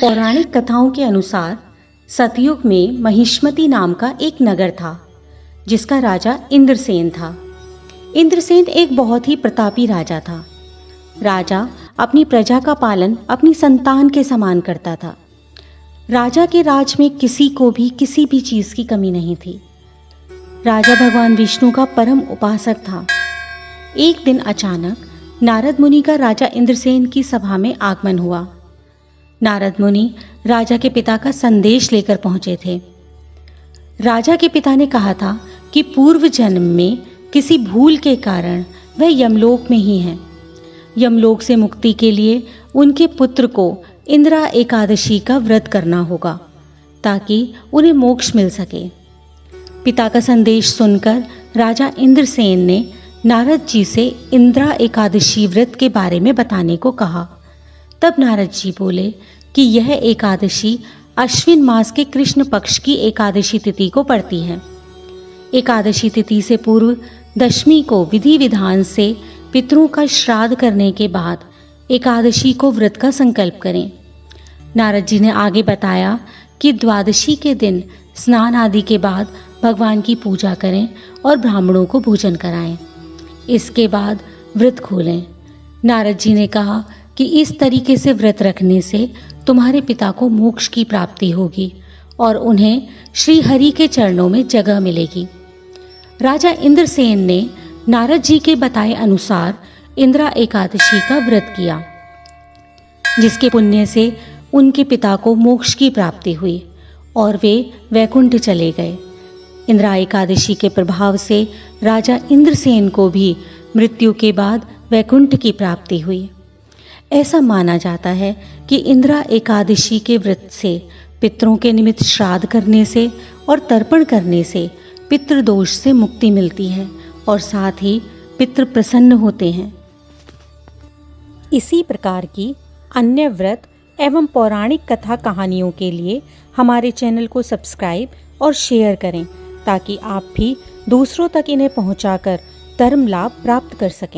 पौराणिक कथाओं के अनुसार सतयुग में महिष्मति नाम का एक नगर था जिसका राजा इंद्रसेन था। इंद्रसेन एक बहुत ही प्रतापी राजा था। राजा अपनी प्रजा का पालन अपनी संतान के समान करता था। राजा के राज में किसी को भी किसी भी चीज की कमी नहीं थी। राजा भगवान विष्णु का परम उपासक था। एक दिन अचानक नारद मुनि का राजा इंद्रसेन की सभा में आगमन हुआ। नारद मुनि राजा के पिता का संदेश लेकर पहुंचे थे। राजा के पिता ने कहा था कि पूर्व जन्म में किसी भूल के कारण वह यमलोक में ही हैं। यमलोक से मुक्ति के लिए उनके पुत्र को इंदिरा एकादशी का व्रत करना होगा ताकि उन्हें मोक्ष मिल सके। पिता का संदेश सुनकर राजा इंद्रसेन ने नारद जी से इंदिरा एकादशी व्रत के बारे में बताने को कहा। तब नारद जी बोले कि यह एकादशी अश्विन मास के कृष्ण पक्ष की एकादशी तिथि को पड़ती है। एकादशी तिथि से पूर्व दशमी को विधि विधान से पितरों का श्राद्ध करने के बाद एकादशी को व्रत का संकल्प करें। नारद जी ने आगे बताया कि द्वादशी के दिन स्नान आदि के बाद भगवान की पूजा करें और ब्राह्मणों को भोजन कराएं। इसके बाद व्रत खोलें। नारद जी ने कहा कि इस तरीके से व्रत रखने से तुम्हारे पिता को मोक्ष की प्राप्ति होगी और उन्हें श्री हरि के चरणों में जगह मिलेगी। राजा इंद्रसेन ने नारद जी के बताए अनुसार इंदिरा एकादशी का व्रत किया, जिसके पुण्य से उनके पिता को मोक्ष की प्राप्ति हुई और वे वैकुंठ चले गए। इंदिरा एकादशी के प्रभाव से राजा इंद्रसेन को भी मृत्यु के बाद वैकुंठ की प्राप्ति हुई। ऐसा माना जाता है कि इंदिरा एकादशी के व्रत से पितरों के निमित्त श्राद्ध करने से और तर्पण करने से पितृदोष से मुक्ति मिलती है और साथ ही पितृ प्रसन्न होते हैं। इसी प्रकार की अन्य व्रत एवं पौराणिक कथा कहानियों के लिए हमारे चैनल को सब्सक्राइब और शेयर करें ताकि आप भी दूसरों तक इन्हें पहुंचाकर धर्म लाभ प्राप्त कर सकें।